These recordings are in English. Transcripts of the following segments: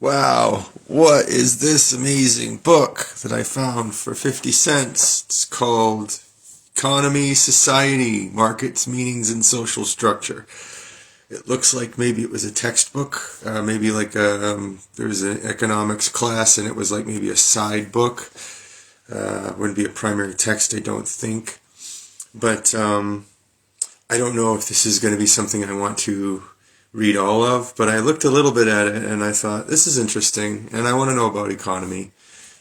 Wow, what is this amazing book that I found for 50 cents? It's called Economy, Society, Markets, Meanings, and Social Structure. It looks like maybe it was a textbook, maybe like there was an economics class and it was like maybe a side book. Wouldn't be a primary text, I don't think. But I don't know if this is going to be something I want to read all of, but I looked a little bit at it and I thought, this is interesting, and I want to know about economy,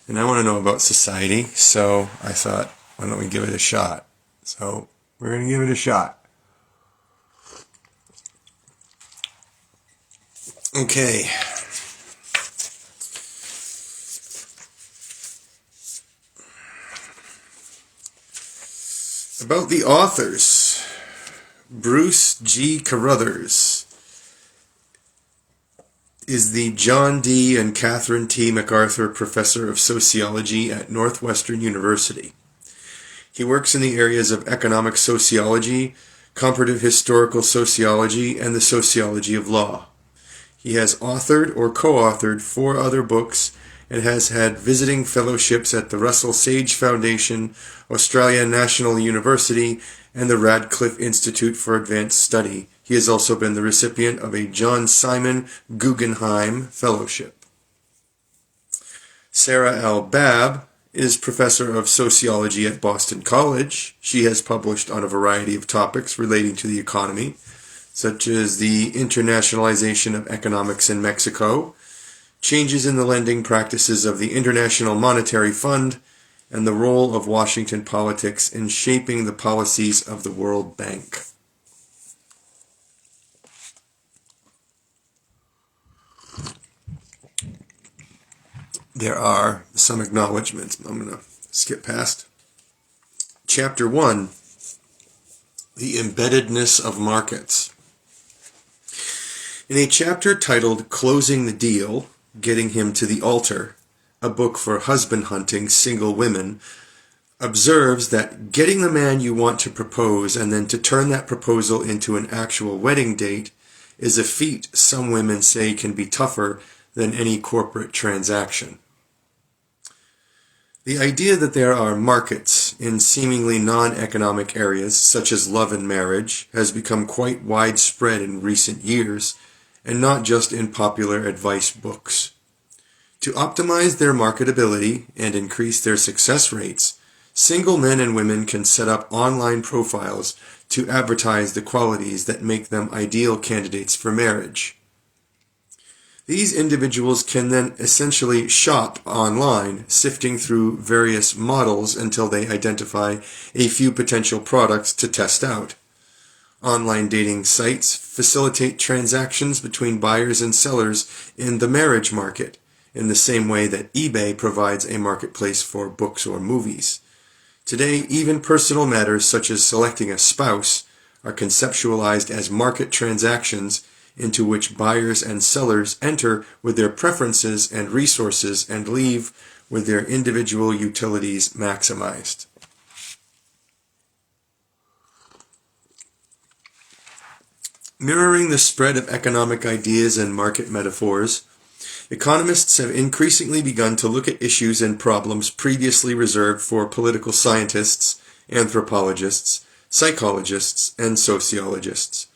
and I want to know about society, so I thought, why don't we give it a shot? So, we're going to give it a shot. Okay. About the authors. Bruce G. Carruthers is the John D. and Catherine T. MacArthur Professor of Sociology at Northwestern University. He works in the areas of economic sociology, comparative historical sociology, and the sociology of law. He has authored or co-authored 4 other books and has had visiting fellowships at the Russell Sage Foundation, Australian National University, and the Radcliffe Institute for Advanced Study. He has also been the recipient of a John Simon Guggenheim Fellowship. Sarah L. Babb is professor of sociology at Boston College. She has published on a variety of topics relating to the economy, such as the internationalization of economics in Mexico, changes in the lending practices of the International Monetary Fund, and the role of Washington politics in shaping the policies of the World Bank. There are some acknowledgments I'm going to skip past. Chapter 1, The Embeddedness of Markets. In a chapter titled Closing the Deal, Getting Him to the Altar, a book for husband-hunting single women, observes that getting the man you want to propose and then to turn that proposal into an actual wedding date is a feat some women say can be tougher than any corporate transaction. The idea that there are markets in seemingly non-economic areas, such as love and marriage, has become quite widespread in recent years, and not just in popular advice books. To optimize their marketability and increase their success rates, single men and women can set up online profiles to advertise the qualities that make them ideal candidates for marriage. These individuals can then essentially shop online, sifting through various models until they identify a few potential products to test out. Online dating sites facilitate transactions between buyers and sellers in the marriage market, in the same way that eBay provides a marketplace for books or movies. Today, even personal matters such as selecting a spouse are conceptualized as market transactions into which buyers and sellers enter with their preferences and resources and leave with their individual utilities maximized. Mirroring the spread of economic ideas and market metaphors, economists have increasingly begun to look at issues and problems previously reserved for political scientists, anthropologists, psychologists, and sociologists.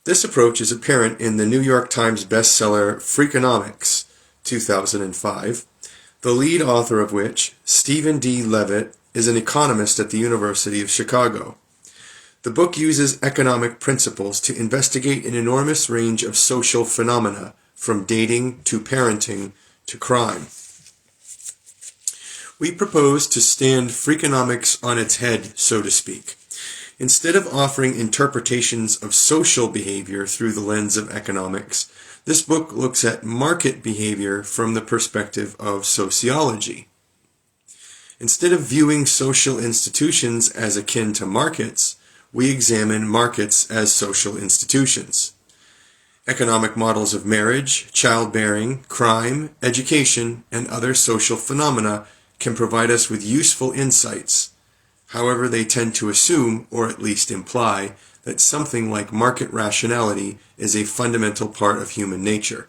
This approach is apparent in the New York Times bestseller Freakonomics, 2005, the lead author of which, Stephen D. Levitt, is an economist at the University of Chicago. The book uses economic principles to investigate an enormous range of social phenomena, from dating to parenting to crime. We propose to stand Freakonomics on its head, so to speak. Instead of offering interpretations of social behavior through the lens of economics, this book looks at market behavior from the perspective of sociology. Instead of viewing social institutions as akin to markets, we examine markets as social institutions. Economic models of marriage, childbearing, crime, education, and other social phenomena can provide us with useful insights. However, they tend to assume, or at least imply, that something like market rationality is a fundamental part of human nature.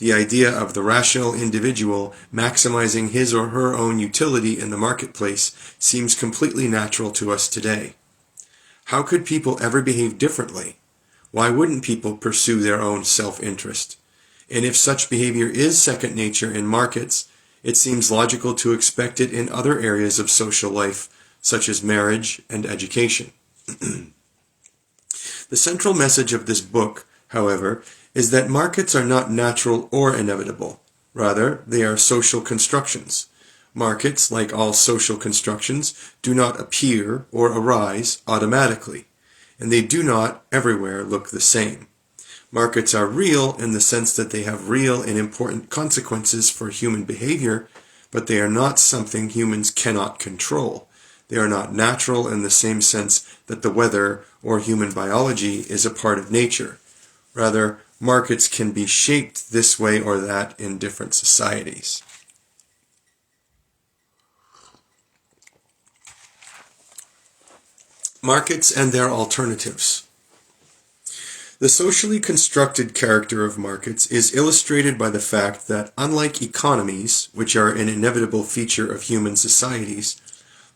The idea of the rational individual maximizing his or her own utility in the marketplace seems completely natural to us today. How could people ever behave differently? Why wouldn't people pursue their own self-interest? And if such behavior is second nature in markets, it seems logical to expect it in other areas of social life, such as marriage and education. The central message of this book, however, is that markets are not natural or inevitable. Rather, they are social constructions. Markets, like all social constructions, do not appear or arise automatically, and they do not everywhere look the same. Markets are real in the sense that they have real and important consequences for human behavior, but they are not something humans cannot control. They are not natural in the same sense that the weather or human biology is a part of nature. Rather, markets can be shaped this way or that in different societies. Markets and their alternatives. The socially constructed character of markets is illustrated by the fact that, unlike economies, which are an inevitable feature of human societies,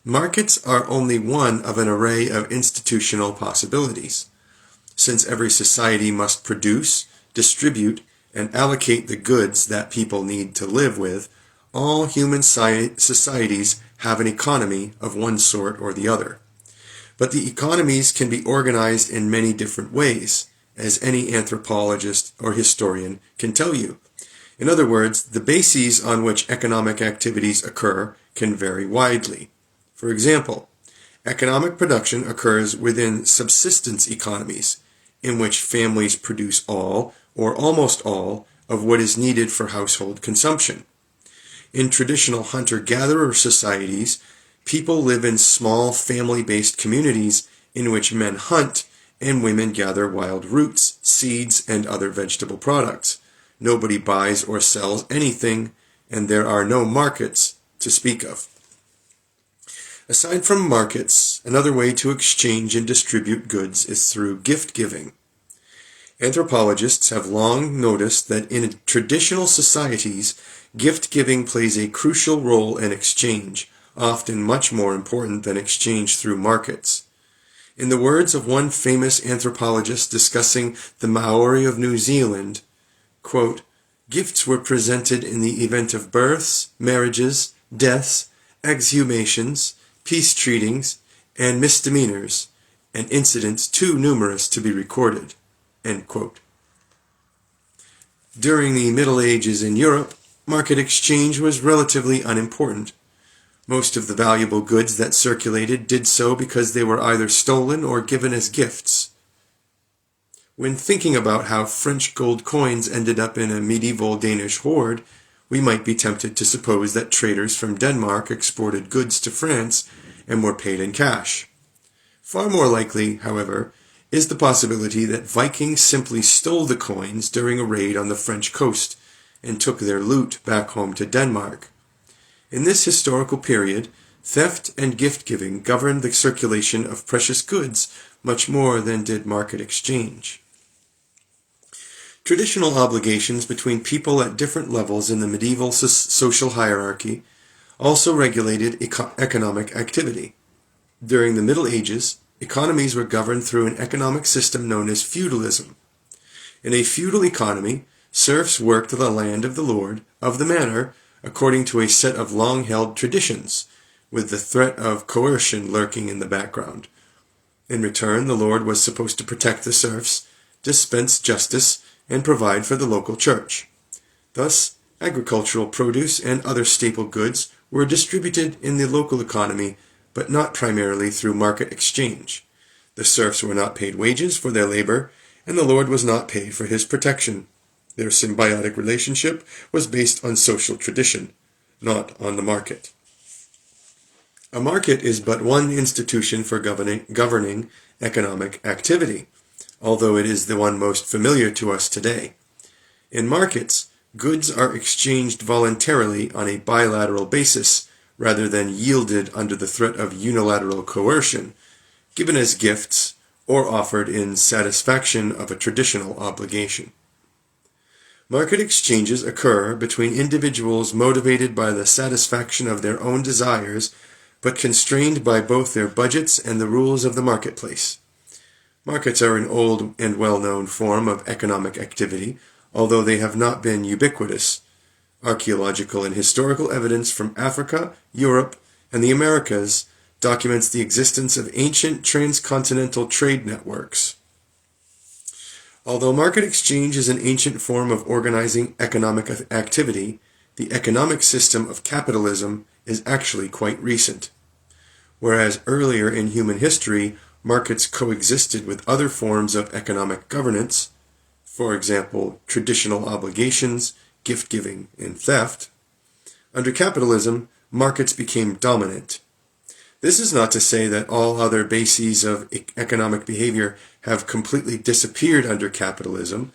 markets are only one of an array of institutional possibilities. Since every society must produce, distribute, and allocate the goods that people need to live with, all human societies have an economy of one sort or the other. But the economies can be organized in many different ways, as any anthropologist or historian can tell you. In other words, the bases on which economic activities occur can vary widely. For example, economic production occurs within subsistence economies, in which families produce all, or almost all, of what is needed for household consumption. In traditional hunter-gatherer societies, people live in small family-based communities in which men hunt and women gather wild roots, seeds, and other vegetable products. Nobody buys or sells anything, and there are no markets to speak of. Aside from markets, another way to exchange and distribute goods is through gift-giving. Anthropologists have long noticed that in traditional societies, gift-giving plays a crucial role in exchange, often much more important than exchange through markets. In the words of one famous anthropologist discussing the Maori of New Zealand, quote, "Gifts were presented in the event of births, marriages, deaths, exhumations, peace treatings, and misdemeanors, and incidents too numerous to be recorded." End quote. During the Middle Ages in Europe, market exchange was relatively unimportant. Most of the valuable goods that circulated did so because they were either stolen or given as gifts. When thinking about how French gold coins ended up in a medieval Danish hoard, we might be tempted to suppose that traders from Denmark exported goods to France and were paid in cash. Far more likely, however, is the possibility that Vikings simply stole the coins during a raid on the French coast and took their loot back home to Denmark. In this historical period, theft and gift-giving governed the circulation of precious goods much more than did market exchange. Traditional obligations between people at different levels in the medieval social hierarchy also regulated economic activity. During the Middle Ages, economies were governed through an economic system known as feudalism. In a feudal economy, serfs worked the land of the lord of the manor according to a set of long-held traditions, with the threat of coercion lurking in the background. In return, the lord was supposed to protect the serfs, dispense justice, and provide for the local church. Thus, agricultural produce and other staple goods were distributed in the local economy, but not primarily through market exchange. The serfs were not paid wages for their labor, and the lord was not paid for his protection. Their symbiotic relationship was based on social tradition, not on the market. A market is but one institution for governing economic activity, although it is the one most familiar to us today. In markets, goods are exchanged voluntarily on a bilateral basis rather than yielded under the threat of unilateral coercion, given as gifts or offered in satisfaction of a traditional obligation. Market exchanges occur between individuals motivated by the satisfaction of their own desires, but constrained by both their budgets and the rules of the marketplace. Markets are an old and well-known form of economic activity, although they have not been ubiquitous. Archaeological and historical evidence from Africa, Europe, and the Americas documents the existence of ancient transcontinental trade networks. Although market exchange is an ancient form of organizing economic activity, the economic system of capitalism is actually quite recent. Whereas earlier in human history, markets coexisted with other forms of economic governance, for example, traditional obligations, gift-giving, and theft, under capitalism, markets became dominant. This is not to say that all other bases of economic behavior have completely disappeared under capitalism.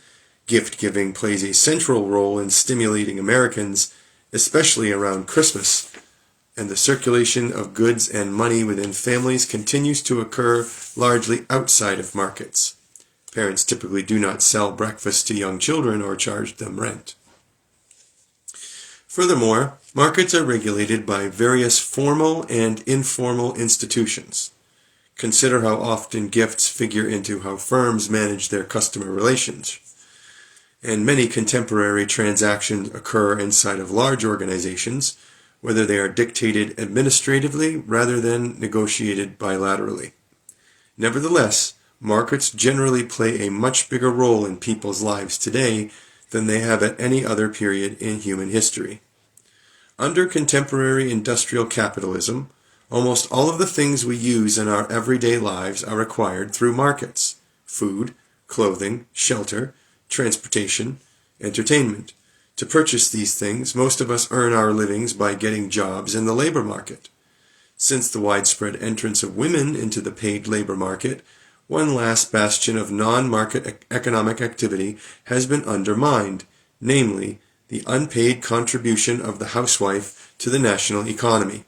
Gift-giving plays a central role in stimulating Americans, especially around Christmas, and the circulation of goods and money within families continues to occur largely outside of markets. Parents typically do not sell breakfast to young children or charge them rent. Furthermore, markets are regulated by various formal and informal institutions. Consider how often gifts figure into how firms manage their customer relations. And many contemporary transactions occur inside of large organizations, whether they are dictated administratively rather than negotiated bilaterally. Nevertheless, markets generally play a much bigger role in people's lives today than they have at any other period in human history. Under contemporary industrial capitalism, almost all of the things we use in our everyday lives are acquired through markets: food, clothing, shelter, transportation, entertainment. To purchase these things, most of us earn our livings by getting jobs in the labor market. Since the widespread entrance of women into the paid labor market, one last bastion of non-market economic activity has been undermined, namely, the unpaid contribution of the housewife to the national economy.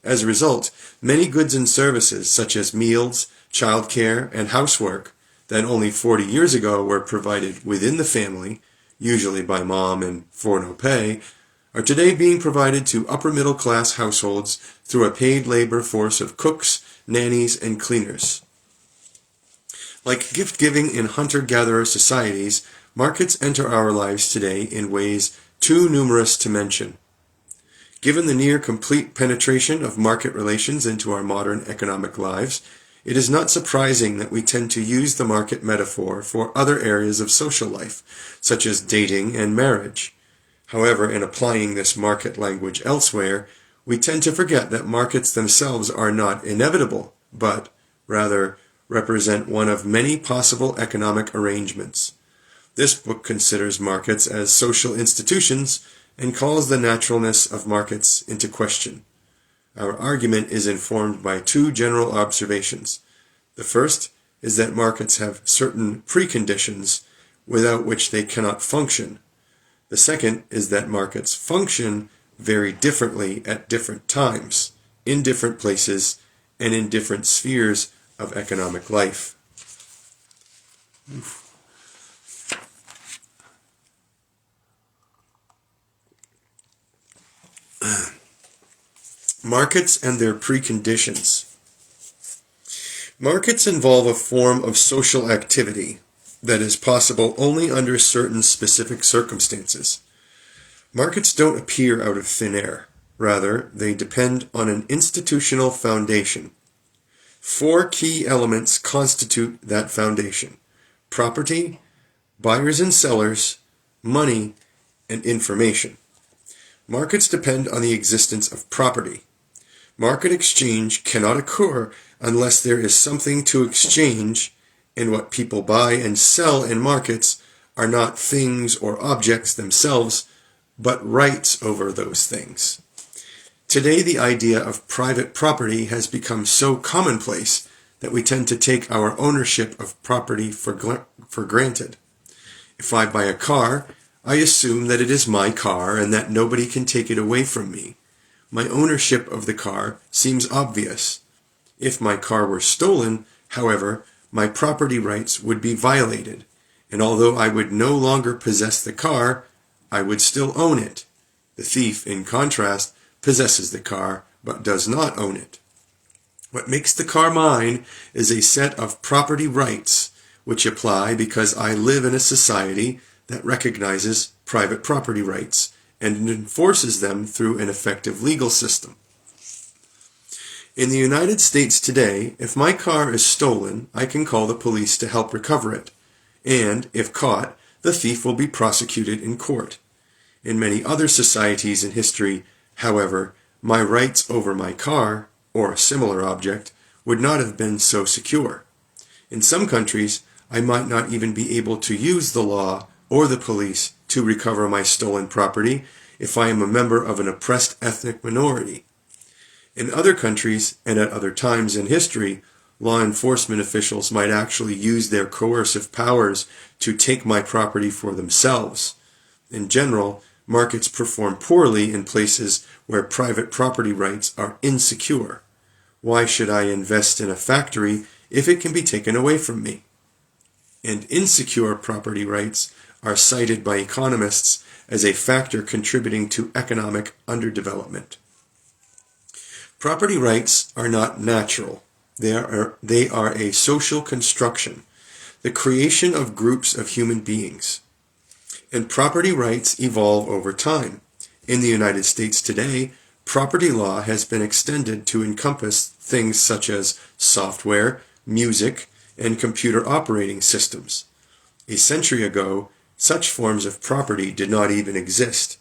As a result, many goods and services such as meals, childcare, and housework that only 40 years ago were provided within the family, usually by mom and for no pay, are today being provided to upper-middle-class households through a paid labor force of cooks, nannies, and cleaners. Like gift-giving in hunter-gatherer societies, markets enter our lives today in ways too numerous to mention. Given the near-complete penetration of market relations into our modern economic lives, it is not surprising that we tend to use the market metaphor for other areas of social life, such as dating and marriage. However, in applying this market language elsewhere, we tend to forget that markets themselves are not inevitable, but, rather, represent one of many possible economic arrangements. This book considers markets as social institutions and calls the naturalness of markets into question. Our argument is informed by two general observations. The first is that markets have certain preconditions without which they cannot function. The second is that markets function very differently at different times, in different places, and in different spheres of economic life. Markets and their preconditions. Markets involve a form of social activity that is possible only under certain specific circumstances. Markets don't appear out of thin air. Rather, they depend on an institutional foundation. 4 key elements constitute that foundation: property, buyers and sellers, money, and information. Markets depend on the existence of property. Market exchange cannot occur unless there is something to exchange, and what people buy and sell in markets are not things or objects themselves, but rights over those things. Today, the idea of private property has become so commonplace that we tend to take our ownership of property for granted. If I buy a car, I assume that it is my car and that nobody can take it away from me. My ownership of the car seems obvious. If my car were stolen, however, my property rights would be violated, and although I would no longer possess the car, I would still own it. The thief, in contrast, possesses the car, but does not own it. What makes the car mine is a set of property rights, which apply because I live in a society that recognizes private property rights and enforces them through an effective legal system. In the United States today, if my car is stolen, I can call the police to help recover it, and, if caught, the thief will be prosecuted in court. In many other societies in history, however, my rights over my car, or a similar object, would not have been so secure. In some countries, I might not even be able to use the law or the police to recover my stolen property if I am a member of an oppressed ethnic minority. In other countries, and at other times in history, law enforcement officials might actually use their coercive powers to take my property for themselves. In general, markets perform poorly in places where private property rights are insecure. Why should I invest in a factory if it can be taken away from me? And insecure property rights are cited by economists as a factor contributing to economic underdevelopment. Property rights are not natural. They are a social construction, the creation of groups of human beings. And property rights evolve over time. In the United States today, property law has been extended to encompass things such as software, music, and computer operating systems. A century ago, such forms of property did not even exist.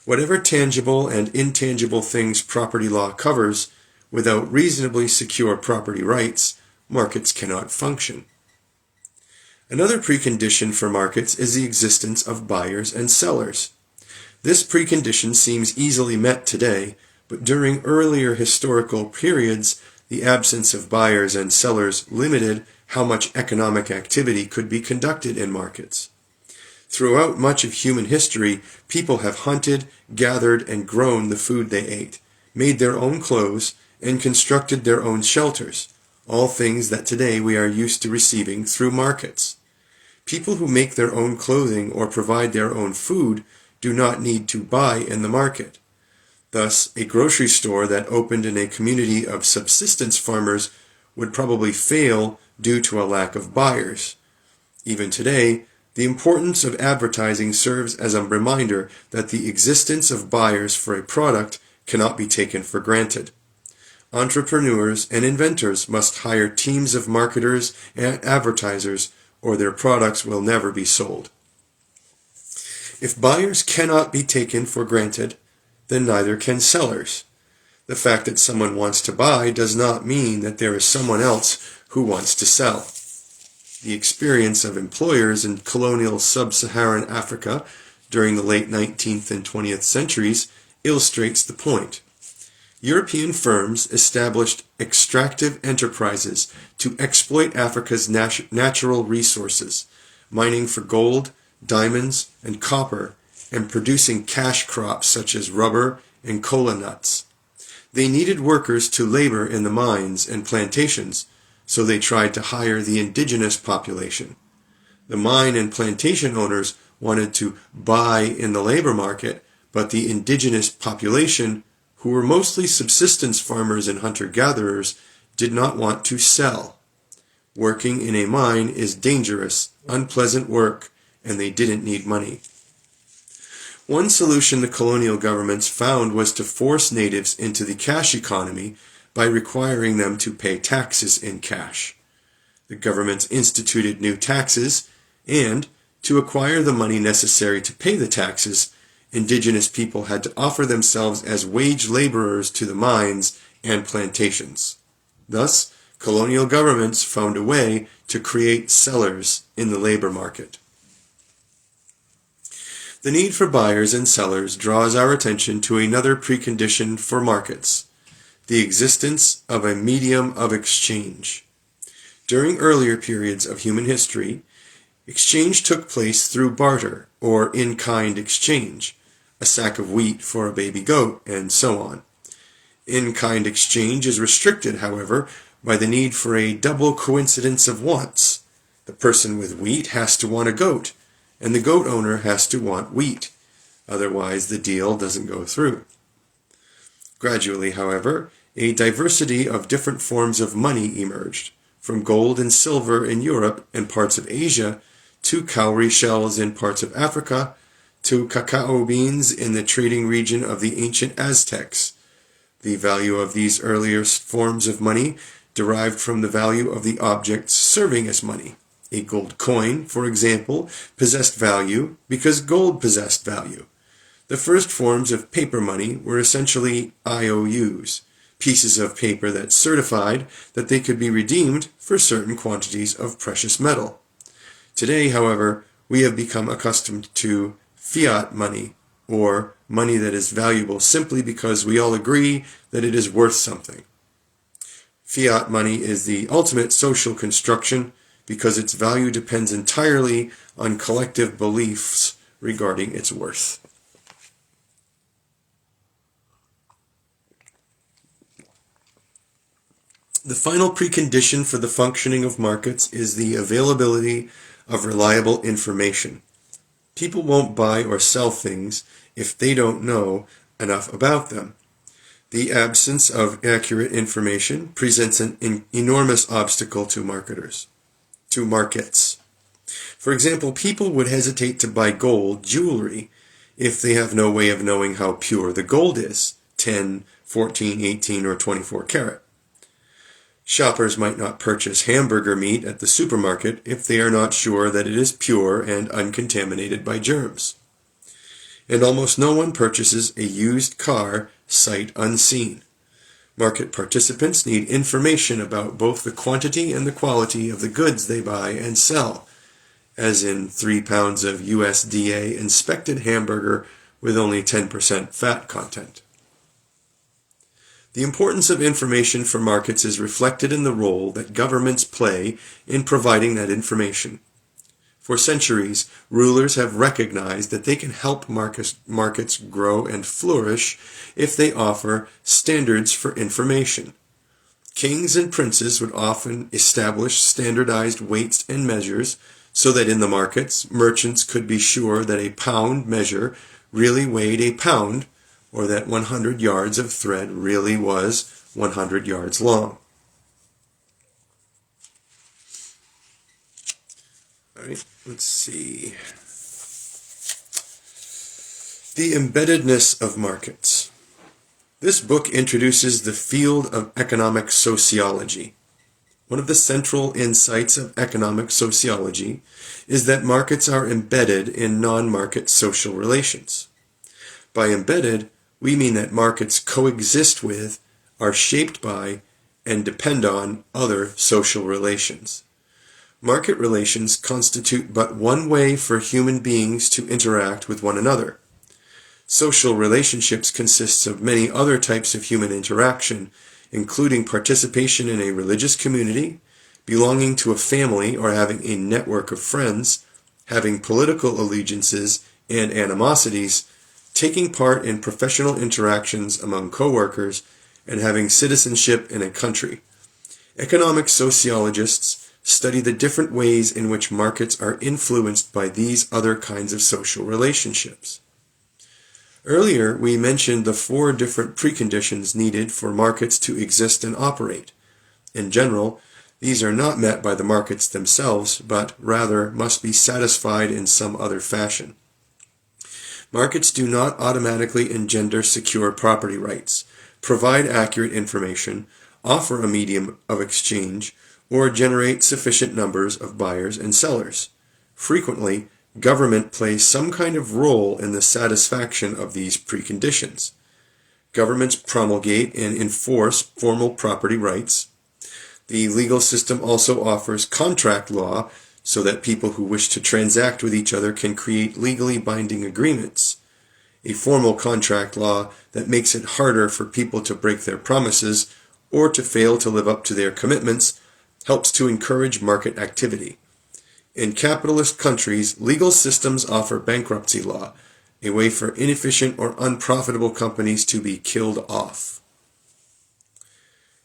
Whatever tangible and intangible things property law covers, without reasonably secure property rights, markets cannot function. Another precondition for markets is the existence of buyers and sellers. This precondition seems easily met today, but during earlier historical periods, the absence of buyers and sellers limited how much economic activity could be conducted in markets. Throughout much of human history, people have hunted, gathered, and grown the food they ate, made their own clothes, and constructed their own shelters, all things that today we are used to receiving through markets. People who make their own clothing or provide their own food do not need to buy in the market. Thus, a grocery store that opened in a community of subsistence farmers would probably fail due to a lack of buyers. Even today, the importance of advertising serves as a reminder that the existence of buyers for a product cannot be taken for granted. Entrepreneurs and inventors must hire teams of marketers and advertisers, or their products will never be sold. If buyers cannot be taken for granted, then neither can sellers. The fact that someone wants to buy does not mean that there is someone else who wants to sell. The experience of employers in colonial sub-Saharan Africa during the late 19th and 20th centuries illustrates the point. European firms established extractive enterprises to exploit Africa's natural resources, mining for gold, diamonds, and copper, and producing cash crops such as rubber and cola nuts. They needed workers to labor in the mines and plantations, so they tried to hire the indigenous population. The mine and plantation owners wanted to buy in the labor market, but the indigenous population, who were mostly subsistence farmers and hunter-gatherers, did not want to sell. Working in a mine is dangerous, unpleasant work, and they didn't need money. One solution the colonial governments found was to force natives into the cash economy by requiring them to pay taxes in cash. The governments instituted new taxes, and, to acquire the money necessary to pay the taxes, indigenous people had to offer themselves as wage laborers to the mines and plantations. Thus, colonial governments found a way to create sellers in the labor market. The need for buyers and sellers draws our attention to another precondition for markets: the existence of a medium of exchange. During earlier periods of human history, exchange took place through barter or in-kind exchange, a sack of wheat for a baby goat, and so on. In-kind exchange is restricted, however, by the need for a double coincidence of wants. The person with wheat has to want a goat, and the goat owner has to want wheat. Otherwise, the deal doesn't go through. Gradually, however, a diversity of different forms of money emerged, from gold and silver in Europe and parts of Asia, to cowrie shells in parts of Africa, to cacao beans in the trading region of the ancient Aztecs. The value of these earlier forms of money derived from the value of the objects serving as money. A gold coin, for example, possessed value because gold possessed value. The first forms of paper money were essentially IOUs, pieces of paper that certified that they could be redeemed for certain quantities of precious metal. Today, however, we have become accustomed to fiat money, or money that is valuable simply because we all agree that it is worth something. Fiat money is the ultimate social construction because its value depends entirely on collective beliefs regarding its worth. The final precondition for the functioning of markets is the availability of reliable information. People won't buy or sell things if they don't know enough about them. The absence of accurate information presents an enormous obstacle to markets. For example, people would hesitate to buy gold jewelry if they have no way of knowing how pure the gold is, 10, 14, 18, or 24 karat. Shoppers might not purchase hamburger meat at the supermarket if they are not sure that it is pure and uncontaminated by germs. And almost no one purchases a used car sight unseen. Market participants need information about both the quantity and the quality of the goods they buy and sell, as in 3 pounds of USDA inspected hamburger with only 10% fat content. The importance of information for markets is reflected in the role that governments play in providing that information. For centuries, rulers have recognized that they can help markets grow and flourish if they offer standards for information. Kings and princes would often establish standardized weights and measures so that in the markets, merchants could be sure that a pound measure really weighed a pound, or that 100 yards of thread really was 100 yards long. All right, let's see. The Embeddedness of Markets. This book introduces the field of economic sociology. One of the central insights of economic sociology is that markets are embedded in non-market social relations. By embedded, we mean that markets coexist with, are shaped by, and depend on other social relations. Market relations constitute but one way for human beings to interact with one another. Social relationships consist of many other types of human interaction, including participation in a religious community, belonging to a family or having a network of friends, having political allegiances and animosities, taking part in professional interactions among coworkers, and having citizenship in a country. Economic sociologists study the different ways in which markets are influenced by these other kinds of social relationships. Earlier, we mentioned the 4 different preconditions needed for markets to exist and operate. In general, these are not met by the markets themselves, but rather must be satisfied in some other fashion. Markets do not automatically engender secure property rights, provide accurate information, offer a medium of exchange, or generate sufficient numbers of buyers and sellers. Frequently, government plays some kind of role in the satisfaction of these preconditions. Governments promulgate and enforce formal property rights. The legal system also offers contract law so that people who wish to transact with each other can create legally binding agreements. A formal contract law that makes it harder for people to break their promises or to fail to live up to their commitments helps to encourage market activity. In capitalist countries, legal systems offer bankruptcy law, a way for inefficient or unprofitable companies to be killed off.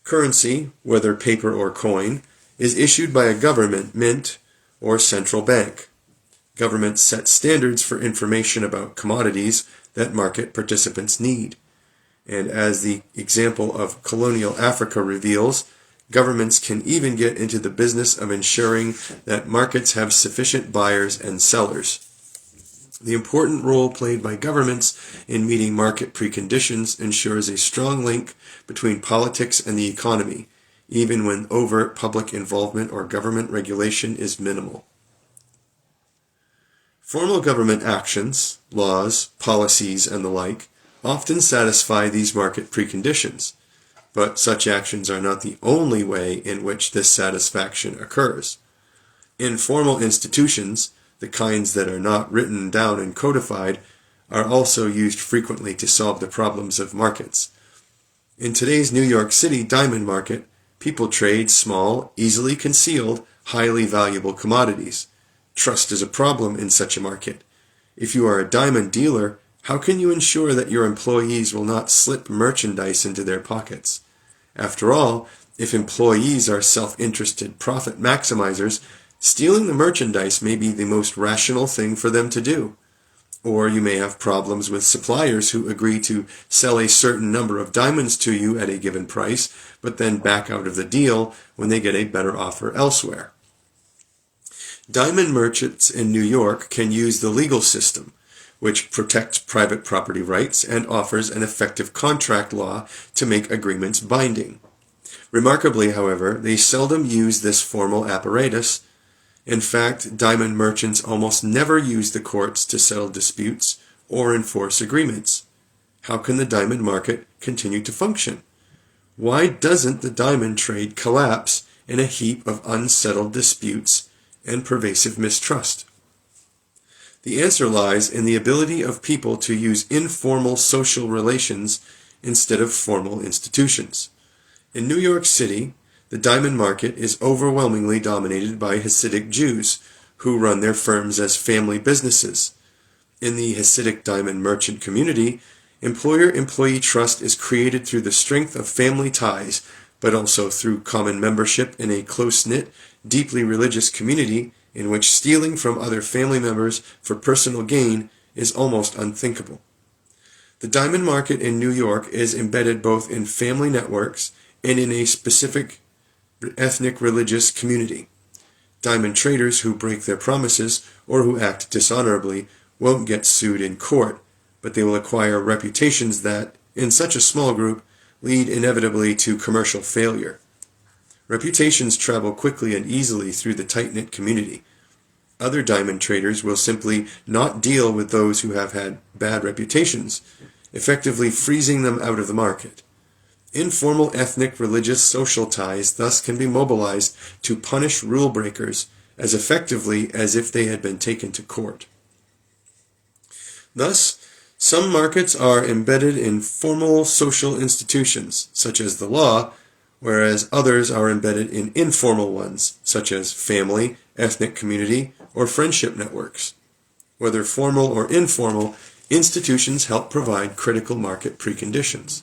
Currency, whether paper or coin, is issued by a government, mint, or central bank. Governments set standards for information about commodities that market participants need. And as the example of colonial Africa reveals, governments can even get into the business of ensuring that markets have sufficient buyers and sellers. The important role played by governments in meeting market preconditions ensures a strong link between politics and the economy, even when overt public involvement or government regulation is minimal. Formal government actions, laws, policies, and the like, often satisfy these market preconditions, but such actions are not the only way in which this satisfaction occurs. Informal institutions, the kinds that are not written down and codified, are also used frequently to solve the problems of markets. In today's New York City diamond market, people trade small, easily concealed, highly valuable commodities. Trust is a problem in such a market. If you are a diamond dealer, how can you ensure that your employees will not slip merchandise into their pockets? After all, if employees are self-interested profit maximizers, stealing the merchandise may be the most rational thing for them to do. Or you may have problems with suppliers who agree to sell a certain number of diamonds to you at a given price, but then back out of the deal when they get a better offer elsewhere. Diamond merchants in New York can use the legal system, which protects private property rights and offers an effective contract law to make agreements binding. Remarkably, however, they seldom use this formal apparatus. In fact, diamond merchants almost never use the courts to settle disputes or enforce agreements. How can the diamond market continue to function? Why doesn't the diamond trade collapse in a heap of unsettled disputes and pervasive mistrust? The answer lies in the ability of people to use informal social relations instead of formal institutions. In New York City, the diamond market is overwhelmingly dominated by Hasidic Jews, who run their firms as family businesses. In the Hasidic diamond merchant community, employer-employee trust is created through the strength of family ties, but also through common membership in a close-knit, deeply religious community in which stealing from other family members for personal gain is almost unthinkable. The diamond market in New York is embedded both in family networks and in a specific ethnic religious community. Diamond traders who break their promises or who act dishonorably won't get sued in court, but they will acquire reputations that, in such a small group, lead inevitably to commercial failure. Reputations travel quickly and easily through the tight-knit community. Other diamond traders will simply not deal with those who have had bad reputations, effectively freezing them out of the market. Informal ethnic, religious, social ties thus can be mobilized to punish rule breakers as effectively as if they had been taken to court. Thus, some markets are embedded in formal social institutions, such as the law, whereas others are embedded in informal ones, such as family, ethnic community, or friendship networks. Whether formal or informal, institutions help provide critical market preconditions.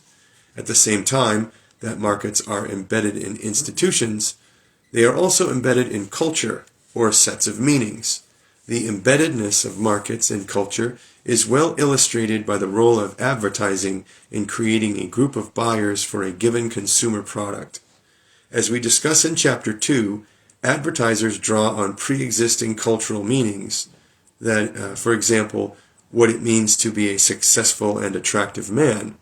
At the same time that markets are embedded in institutions, they are also embedded in culture, or sets of meanings. The embeddedness of markets in culture is well illustrated by the role of advertising in creating a group of buyers for a given consumer product. As we discuss in Chapter 2, advertisers draw on pre-existing cultural meanings that, for example, what it means to be a successful and attractive man,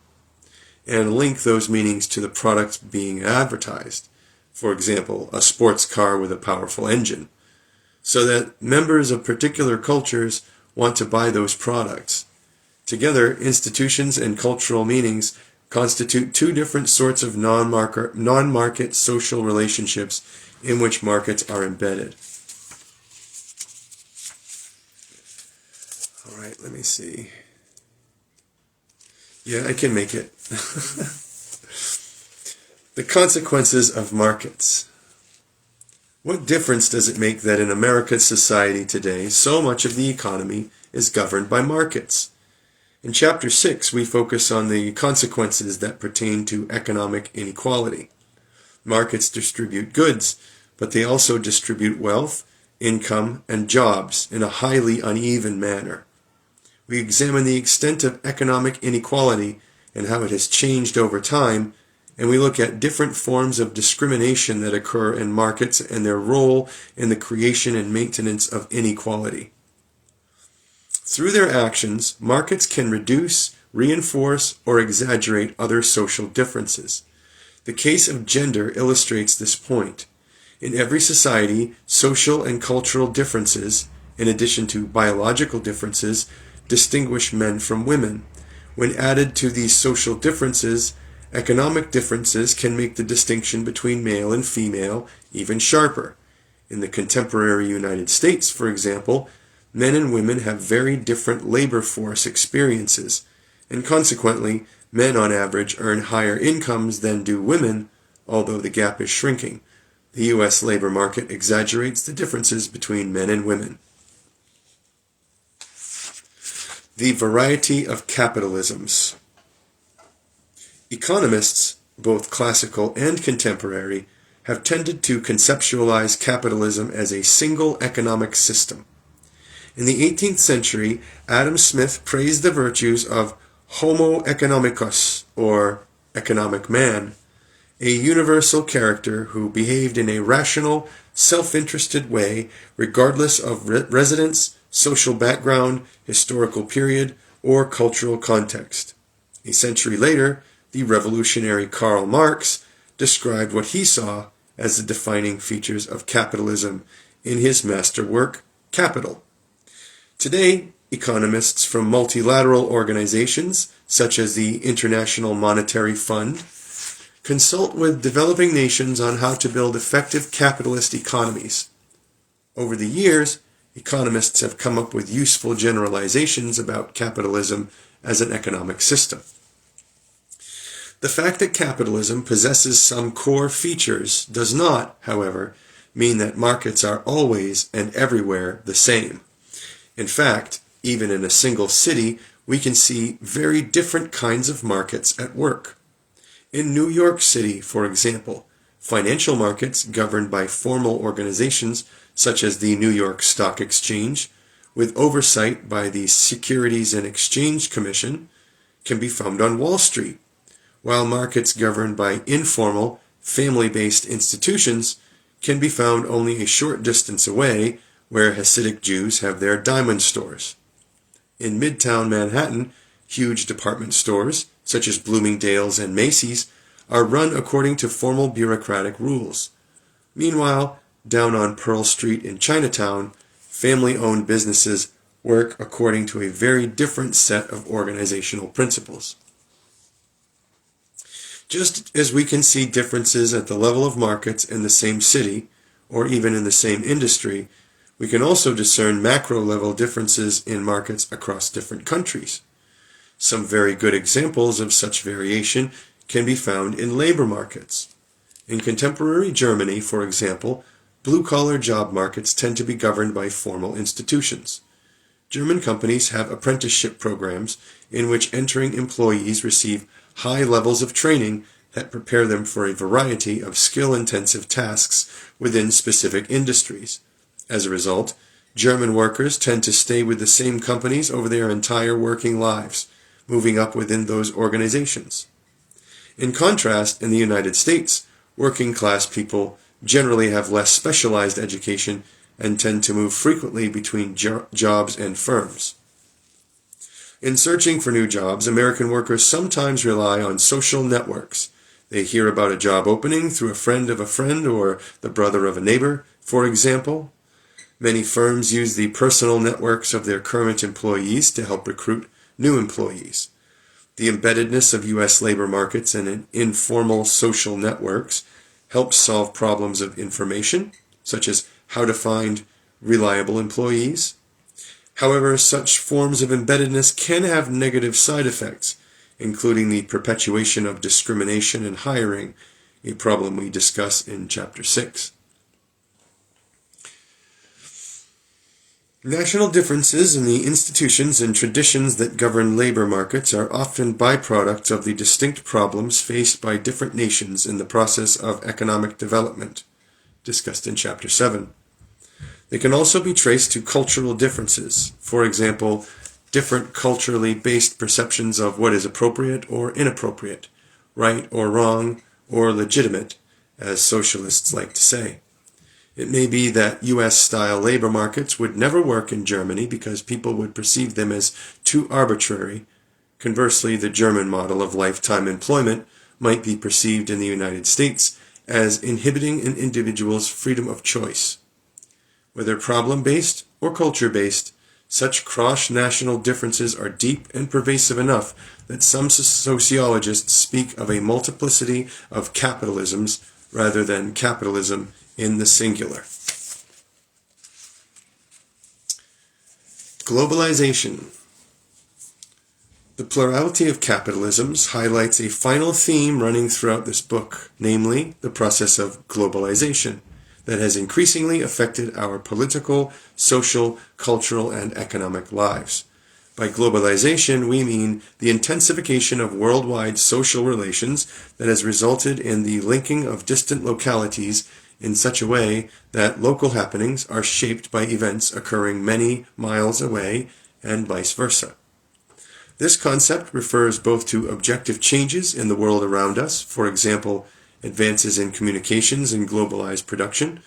and link those meanings to the product being advertised, for example, a sports car with a powerful engine, so that members of particular cultures want to buy those products. Together, institutions and cultural meanings constitute two different sorts of non-market social relationships in which markets are embedded. All right, let me see. Yeah, I can make it. The consequences of markets. What difference does it make that in America's society today, so much of the economy is governed by markets? In Chapter 6, we focus on the consequences that pertain to economic inequality. Markets distribute goods, but they also distribute wealth income, and jobs in a highly uneven manner. We examine the extent of economic inequality and how it has changed over time, and we look at different forms of discrimination that occur in markets and their role in the creation and maintenance of inequality. Through their actions, markets can reduce, reinforce, or exaggerate other social differences. The case of gender illustrates this point. In every society, social and cultural differences, in addition to biological differences, distinguish men from women. When added to these social differences, economic differences can make the distinction between male and female even sharper. In the contemporary United States, for example, men and women have very different labor force experiences, and consequently, men on average earn higher incomes than do women, although the gap is shrinking. The U.S. labor market exaggerates the differences between men and women. The variety of capitalisms. Economists, both classical and contemporary, have tended to conceptualize capitalism as a single economic system. In the 18th century, Adam Smith praised the virtues of Homo economicus, or economic man, a universal character who behaved in a rational, self-interested way regardless of residence, social background, historical period, or cultural context. A century later, the revolutionary Karl Marx described what he saw as the defining features of capitalism in his masterwork, Capital. Today, economists from multilateral organizations, such as the International Monetary Fund, consult with developing nations on how to build effective capitalist economies. Over the years, economists have come up with useful generalizations about capitalism as an economic system. The fact that capitalism possesses some core features does not, however, mean that markets are always and everywhere the same. In fact, even in a single city, we can see very different kinds of markets at work. In New York City, for example, financial markets governed by formal organizations such as the New York Stock Exchange, with oversight by the Securities and Exchange Commission, can be found on Wall Street, while markets governed by informal, family-based institutions can be found only a short distance away, where Hasidic Jews have their diamond stores. In Midtown Manhattan, huge department stores, such as Bloomingdale's and Macy's, are run according to formal bureaucratic rules. Meanwhile, down on Pearl Street in Chinatown, family-owned businesses work according to a very different set of organizational principles. Just as we can see differences at the level of markets in the same city, or even in the same industry, we can also discern macro-level differences in markets across different countries. Some very good examples of such variation can be found in labor markets. In contemporary Germany, for example, blue-collar job markets tend to be governed by formal institutions. German companies have apprenticeship programs in which entering employees receive high levels of training that prepare them for a variety of skill-intensive tasks within specific industries. As a result, German workers tend to stay with the same companies over their entire working lives, moving up within those organizations. In contrast, in the United States, working-class people generally have less specialized education and tend to move frequently between jobs and firms. In searching for new jobs, American workers sometimes rely on social networks. They hear about a job opening through a friend of a friend or the brother of a neighbor, for example. Many firms use the personal networks of their current employees to help recruit new employees. The embeddedness of U.S. labor markets and informal social networks helps solve problems of information, such as how to find reliable employees. However, such forms of embeddedness can have negative side effects, including the perpetuation of discrimination in hiring, a problem we discuss in Chapter 6. National differences in the institutions and traditions that govern labor markets are often byproducts of the distinct problems faced by different nations in the process of economic development, discussed in Chapter 7. They can also be traced to cultural differences. For example, different culturally based perceptions of what is appropriate or inappropriate, right or wrong, or legitimate, as socialists like to say. It may be that US-style labor markets would never work in Germany because people would perceive them as too arbitrary. Conversely, the German model of lifetime employment might be perceived in the United States as inhibiting an individual's freedom of choice. Whether problem-based or culture-based, such cross-national differences are deep and pervasive enough that some sociologists speak of a multiplicity of capitalisms rather than capitalism in the singular. Globalization. The plurality of capitalisms highlights a final theme running throughout this book, namely the process of globalization that has increasingly affected our political, social, cultural, and economic lives. By globalization, we mean the intensification of worldwide social relations that has resulted in the linking of distant localities in such a way that local happenings are shaped by events occurring many miles away and vice versa. This concept refers both to objective changes in the world around us, for example, advances in communications and globalized production,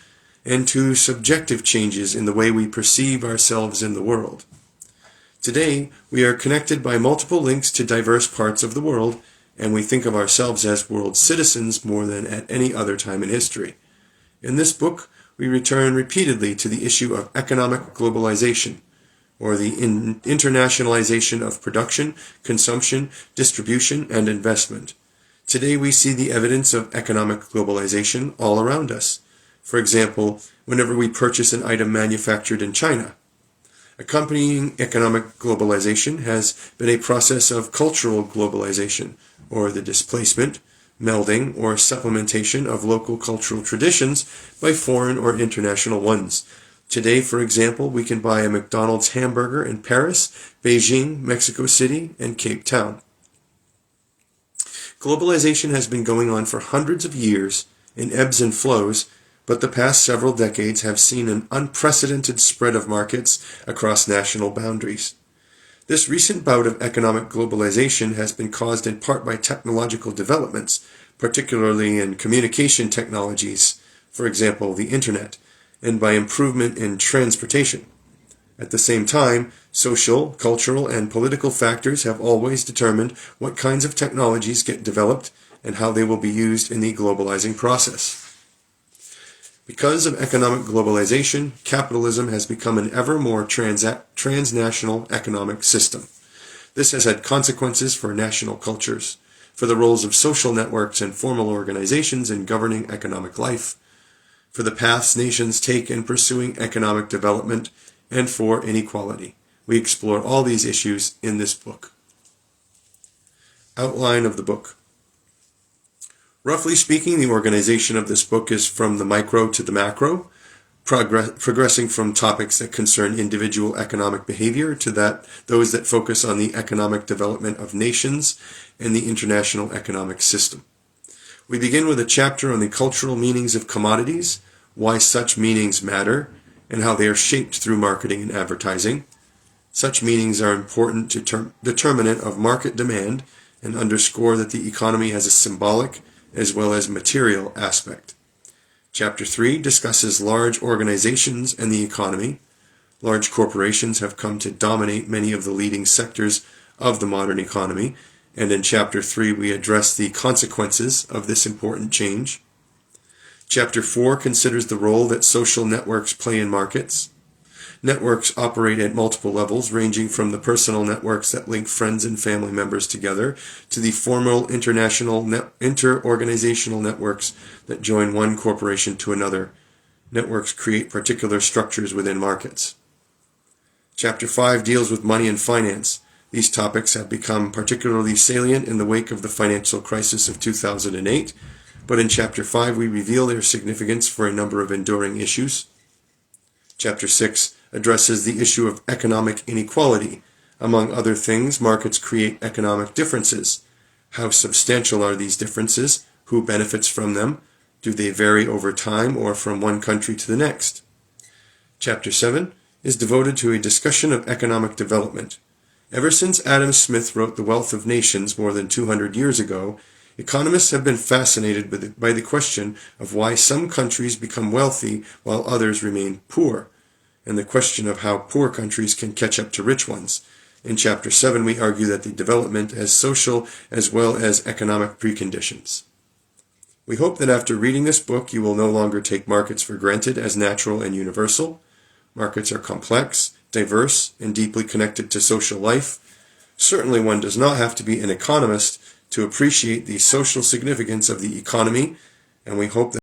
and to subjective changes in the way we perceive ourselves in the world. Today, we are connected by multiple links to diverse parts of the world, and we think of ourselves as world citizens more than at any other time in history. In this book, we return repeatedly to the issue of economic globalization, or the internationalization of production, consumption, distribution, and investment. Today we see the evidence of economic globalization all around us. For example, whenever we purchase an item manufactured in China. Accompanying economic globalization has been a process of cultural globalization, or the displacement, melding, or supplementation of local cultural traditions by foreign or international ones. Today, for example, we can buy a McDonald's hamburger in Paris, Beijing, Mexico City, and Cape Town. Globalization has been going on for hundreds of years in ebbs and flows, but the past several decades have seen an unprecedented spread of markets across national boundaries. This recent bout of economic globalization has been caused in part by technological developments, particularly in communication technologies, for example, the Internet, and by improvement in transportation. At the same time, social, cultural, and political factors have always determined what kinds of technologies get developed and how they will be used in the globalizing process. Because of economic globalization, capitalism has become an ever more transnational economic system. This has had consequences for national cultures, for the roles of social networks and formal organizations in governing economic life, for the paths nations take in pursuing economic development, and for inequality. We explore all these issues in this book. Outline of the book. Roughly speaking, the organization of this book is from the micro to the macro, progressing from topics that concern individual economic behavior to those that focus on the economic development of nations and the international economic system. We begin with a chapter on the cultural meanings of commodities, why such meanings matter, and how they are shaped through marketing and advertising. Such meanings are important determinant of market demand and underscore that the economy has a symbolic as well as material aspect. Chapter 3 discusses large organizations and the economy. Large corporations have come to dominate many of the leading sectors of the modern economy, and in Chapter 3 we address the consequences of this important change. Chapter 4 considers the role that social networks play in markets. Networks operate at multiple levels, ranging from the personal networks that link friends and family members together to the formal inter-organizational networks that join one corporation to another. Networks create particular structures within markets. Chapter 5 deals with money and finance. These topics have become particularly salient in the wake of the financial crisis of 2008, but in Chapter 5 we reveal their significance for a number of enduring issues. Chapter 6 addresses the issue of economic inequality. Among other things, markets create economic differences. How substantial are these differences? Who benefits from them? Do they vary over time or from one country to the next? Chapter 7 is devoted to a discussion of economic development. Ever since Adam Smith wrote The Wealth of Nations more than 200 years ago, economists have been fascinated by the question of why some countries become wealthy while others remain poor, and the question of how poor countries can catch up to rich ones. In Chapter 7, we argue that the development has social as well as economic preconditions. We hope that after reading this book, you will no longer take markets for granted as natural and universal. Markets are complex, diverse, and deeply connected to social life. Certainly one does not have to be an economist to appreciate the social significance of the economy, and we hope that